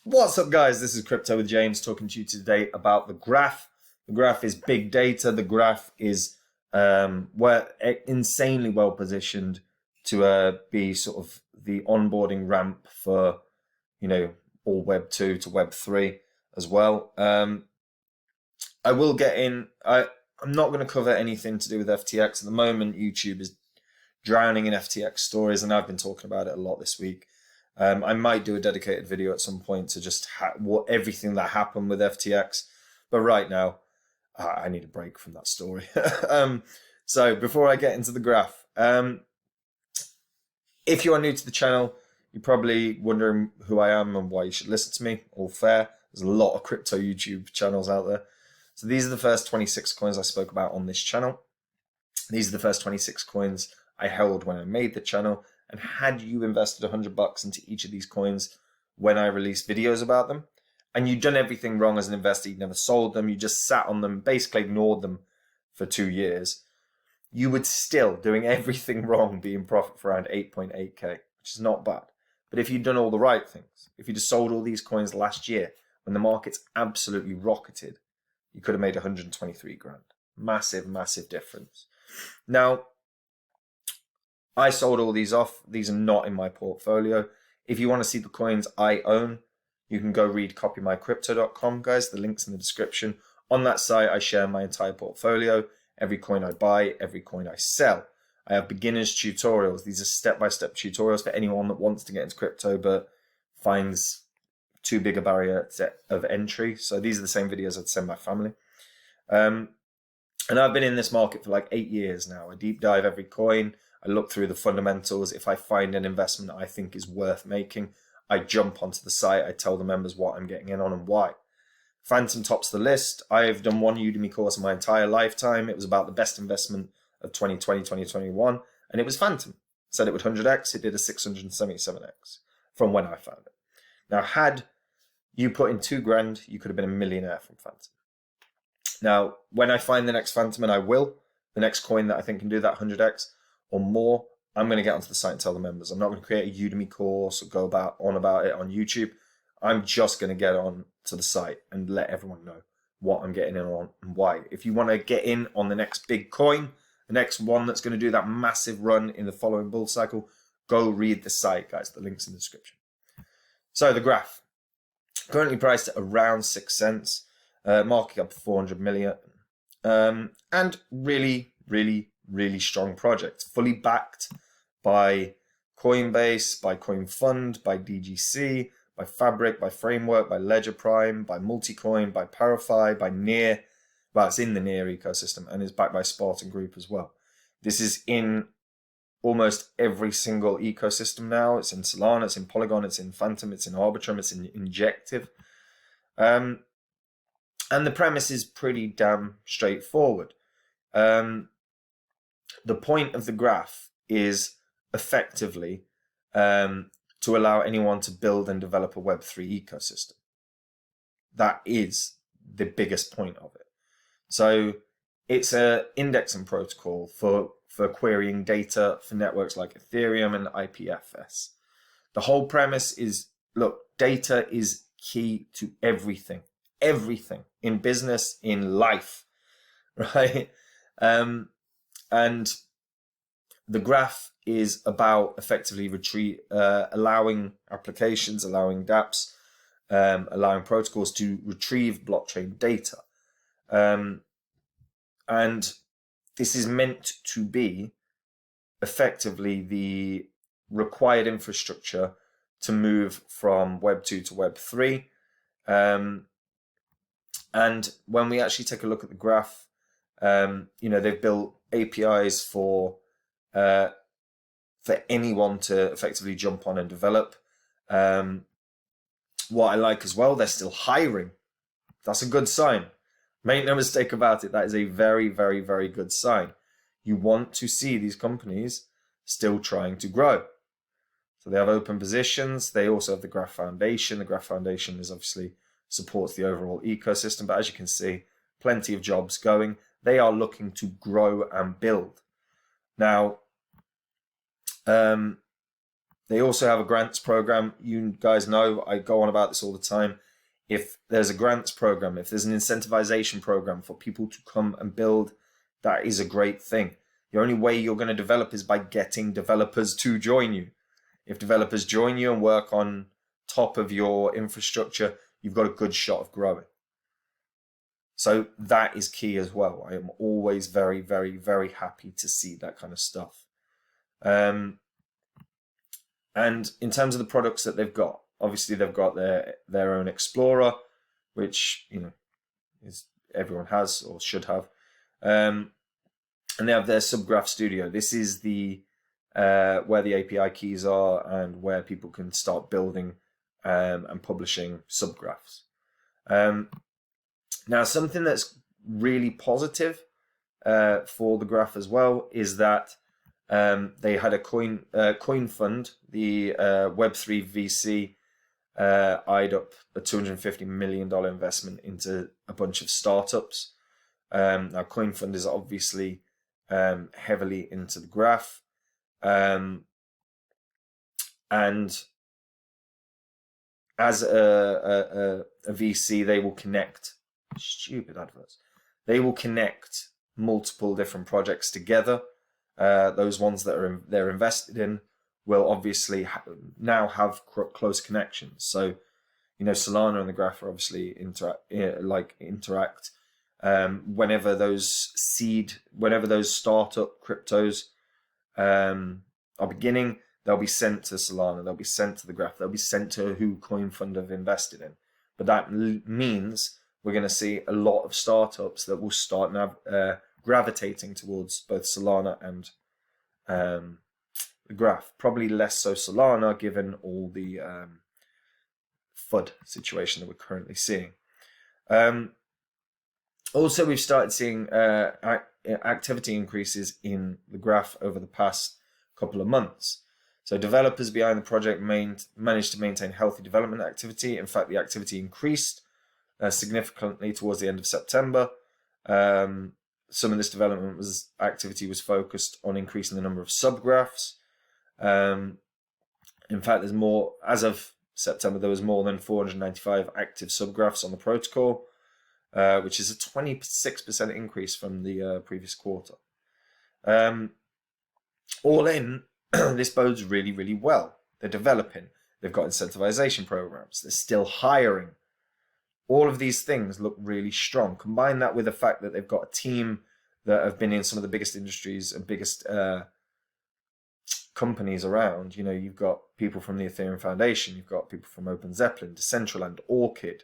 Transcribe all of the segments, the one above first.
What's up, guys? This is Crypto with James talking to you today about the graph. The graph is big data. The graph is insanely well positioned to be sort of the onboarding ramp for, all Web 2 to Web 3 as well. I will get in. I'm not going to cover anything to do with FTX at the moment. YouTube is drowning in FTX stories, and I've been talking about it a lot this week. I might do a dedicated video at some point to just everything that happened with FTX. But right now, I need a break from that story. So before I get into the graph, if you are new to the channel, you're probably wondering who I am and why you should listen to me. All fair. There's a lot of crypto YouTube channels out there. So these are the first 26 coins I spoke about on this channel. These are the first 26 coins I held when I made the channel. And had you invested $100 into each of these coins when I released videos about them, and you'd done everything wrong as an investor, you'd never sold them, you just sat on them, basically ignored them for 2 years, you would still, doing everything wrong, be in profit for around 8.8K, which is not bad. But if you'd done all the right things, if you just sold all these coins last year when the market's absolutely rocketed, you could have made 123 grand. Massive, massive difference. Now, I sold all these off. These are not in my portfolio. If you want to see the coins I own, you can go read copymycrypto.com, guys. The link's in the description. On that site, I share my entire portfolio, every coin I buy, every coin I sell. I have beginners tutorials. These are step-by-step tutorials for anyone that wants to get into crypto but finds too big a barrier of entry. So these are the same videos I'd send my family. And I've been in this market for like 8 years now. I deep dive every coin. I look through the fundamentals. If I find an investment I think is worth making, I jump onto the site. I tell the members what I'm getting in on and why. Phantom tops the list. I've done one Udemy course in my entire lifetime. It was about the best investment of 2020, 2021, and it was Phantom. Said it would 100x. It did a 677x from when I found it. Now, had you put in 2 grand, you could have been a millionaire from Phantom. Now, when I find the next Phantom, and I will, the next coin that I think can do that 100x or more, I'm going to get onto the site and tell the members. I'm not going to create a Udemy course or go on about it on YouTube. I'm just going to get on to the site and let everyone know what I'm getting in on and why. If you want to get in on the next big coin, the next one that's going to do that massive run in the following bull cycle, go read the site, guys. The link's in the description. So the graph, currently priced at around 6 cents, marking up 400 million, and really, really, really strong project, fully backed by Coinbase, by CoinFund, by DGC, by Fabric, by Framework, by Ledger Prime, by Multicoin, by Parify, by Near. Well, it's in the Near ecosystem and is backed by Spartan Group as well. This is in almost every single ecosystem now. It's in Solana, it's in Polygon, it's in Phantom, it's in Arbitrum, it's in Injective. And the premise is pretty damn straightforward. The point of the graph is effectively to allow anyone to build and develop a Web3 ecosystem. That is the biggest point of it. So it's an indexing protocol for querying data for networks like Ethereum and IPFS. The whole premise is, look, data is key to everything in business, in life, right? And the graph is about effectively allowing applications, allowing dApps, allowing protocols to retrieve blockchain data. And this is meant to be effectively the required infrastructure to move from Web 2 to Web 3. And when we actually take a look at the graph, they've built APIs for anyone to effectively jump on and develop. What I like as well, they're still hiring. That's a good sign. Make no mistake about it. That is a very, very, very good sign. You want to see these companies still trying to grow. So they have open positions. They also have the Graph Foundation. The Graph Foundation is obviously supports the overall ecosystem. But as you can see, plenty of jobs going. They are looking to grow and build. Now, there's They also have a grants program. You guys know I go on about this all the time. If there's a grants program, if there's an incentivization program for people to come and build, that is a great thing. The only way you're going to develop is by getting developers to join you. If developers join you and work on top of your infrastructure, you've got a good shot of growing. So that is key as well. I am always very, very, very happy to see that kind of stuff. And in terms of the products that they've got, obviously they've got their own Explorer, which is everyone has or should have, and they have their Subgraph Studio. This is the where the API keys are and where people can start building and publishing subgraphs. Now, something that's really positive for the graph as well is that they had a coin fund, the Web3 VC eyed up a $250 million investment into a bunch of startups. Now, coin fund is obviously heavily into the graph, and as a VC, they will connect. Stupid adverts. They will connect multiple different projects together. Those ones that they're invested in will obviously now have close connections. So, Solana and the graph are obviously interact. Whenever those startup cryptos are beginning, they'll be sent to Solana, they'll be sent to the graph, they'll be sent to who Coin Fund have invested in. But that means we're going to see a lot of startups that will start now gravitating towards both Solana and the graph. Probably less so Solana, given all the FUD situation that we're currently seeing. Also, we've started seeing activity increases in the graph over the past couple of months. So developers behind the project managed to maintain healthy development activity. In fact, the activity increased significantly towards the end of September. Some of this development activity was focused on increasing the number of subgraphs. In fact, there's more, as of September, there was more than 495 active subgraphs on the protocol, which is a 26% increase from the previous quarter. All in, this bodes really, really well. They're developing. They've got incentivization programs. They're still hiring. All of these things look really strong. Combine that with the fact that they've got a team that have been in some of the biggest industries and biggest companies around. You've got people from the Ethereum Foundation. You've got people from Open Zeppelin, Decentraland, Orchid,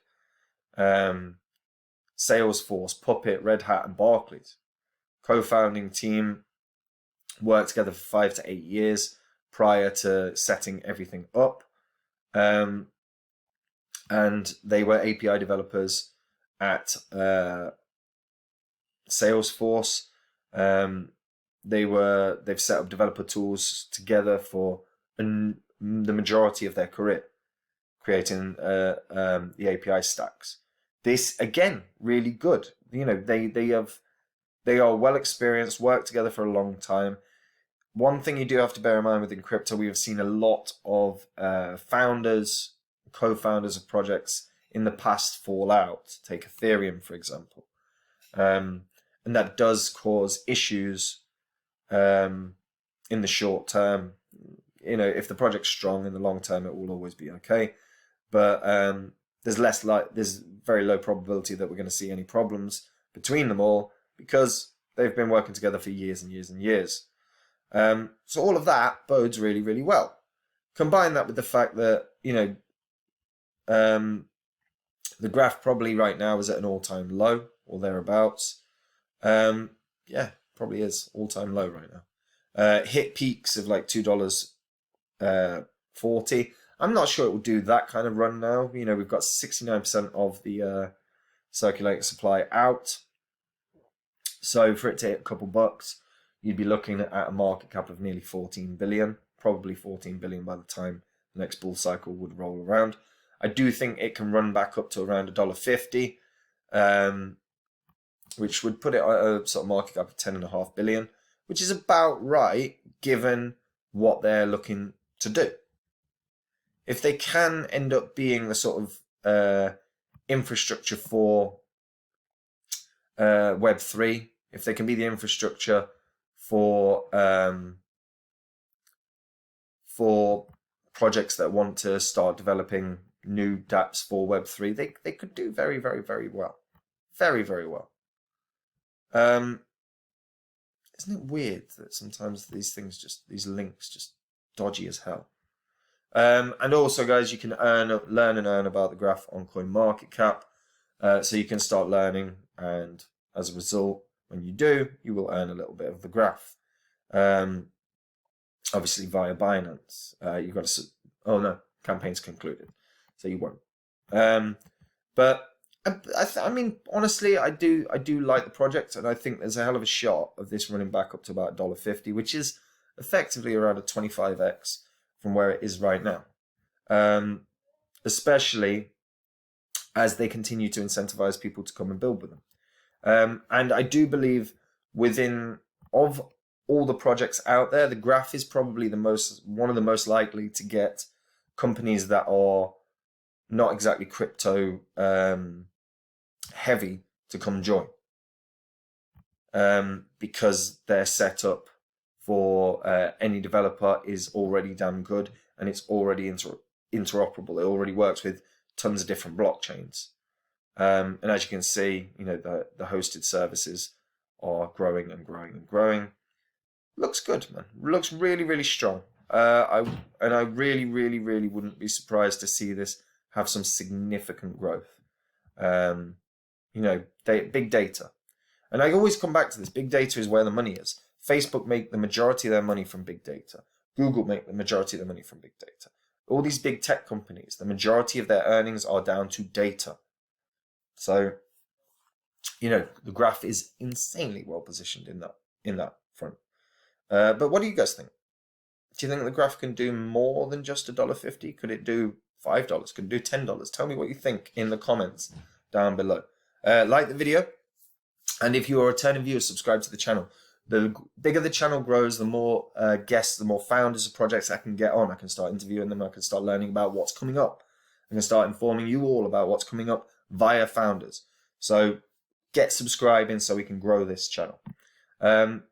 Salesforce, Puppet, Red Hat, and Barclays. Co-founding team worked together for 5 to 8 years prior to setting everything up. And they were API developers at Salesforce. They've set up developer tools together for the majority of their career, creating the API stacks. This again, really good. They are well experienced, worked together for a long time. One thing you do have to bear in mind within crypto, we have seen a lot of founders, co-founders of projects in the past fall out. Take Ethereum, for example. And that does cause issues in the short term. If the project's strong in the long term, it will always be okay. But there's very low probability that we're going to see any problems between them all because they've been working together for years and years and years. So all of that bodes really, really well. Combine that with the fact that, the graph probably right now is at an all-time low or thereabouts. Probably is all-time low right now. Hit peaks of like $2.40. I'm not sure it will do that kind of run now. We've got 69% of the circulating supply out. So for it to hit a couple bucks, you'd be looking at a market cap of nearly 14 billion, probably 14 billion by the time the next bull cycle would roll around. I do think it can run back up to around $1.50, which would put it at a sort of market cap of 10.5 billion, which is about right given what they're looking to do. if they can end up being the sort of infrastructure for Web3, if they can be the infrastructure for projects that want to start developing new dApps for Web3, they could do very, very, very well. Very, very well. Isn't it weird that sometimes these links just dodgy as hell? And also, guys, you can learn and earn about the graph on CoinMarketCap. So you can start learning, and as a result, when you do, you will earn a little bit of the graph. Obviously via Binance. You've got to. Oh no, campaign's concluded, so you won't. But I mean, honestly, I do like the project, and I think there's a hell of a shot of this running back up to about $1.50, which is effectively around a 25x from where it is right now. Especially as they continue to incentivize people to come and build with them. And I do believe of all the projects out there, the graph is probably one of the most likely to get companies that are not exactly crypto heavy to come join, because their setup for any developer is already damn good, and it's already interoperable. It already works with tons of different blockchains, and as you can see, the hosted services are growing and growing and growing. Looks good, man. Looks really, really strong. I really, really, really wouldn't be surprised to see this have some significant growth. Big data. And I always come back to this. Big data is where the money is. Facebook make the majority of their money from big data. Google make the majority of their money from big data. All these big tech companies, the majority of their earnings are down to data. So, the graph is insanely well positioned in that front. But what do you guys think? Do you think the graph can do more than just $1.50? Could it do $5? Could it do $10? Tell me what you think in the comments down below. Like the video, and if you are a returning viewer, subscribe to the channel. The bigger the channel grows, the more guests, the more founders of projects I can get on. I can start interviewing them. I can start learning about what's coming up. I can start informing you all about what's coming up via founders. So get subscribing so we can grow this channel. And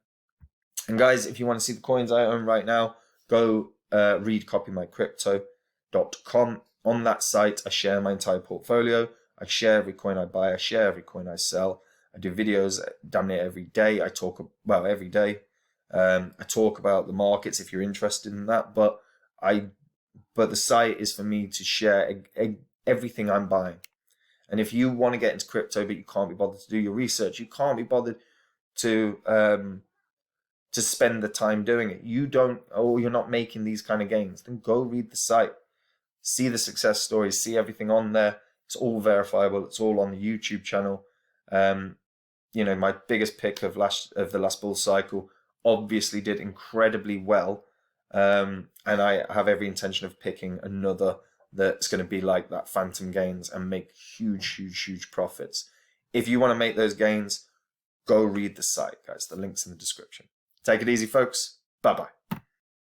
guys, if you want to see the coins I own right now, go read copymycrypto.com. On that site, I share my entire portfolio. I share every coin I buy. I share every coin I sell. I do videos damn near every day. Every day. I talk about the markets if you're interested in that. But the site is for me to share everything I'm buying. And if you want to get into crypto but you can't be bothered to do your research, you can't be bothered to spend the time doing it, you're not making these kind of gains, then go read the site, see the success stories, see everything on there. It's all verifiable. It's all on the YouTube channel. My biggest pick of the last bull cycle obviously did incredibly well, and I have every intention of picking another that's going to be like that, phantom gains, and make huge, huge, huge profits. If you want to make those gains, go read the site, guys. The link's in the description. Take it easy, folks. Bye-bye.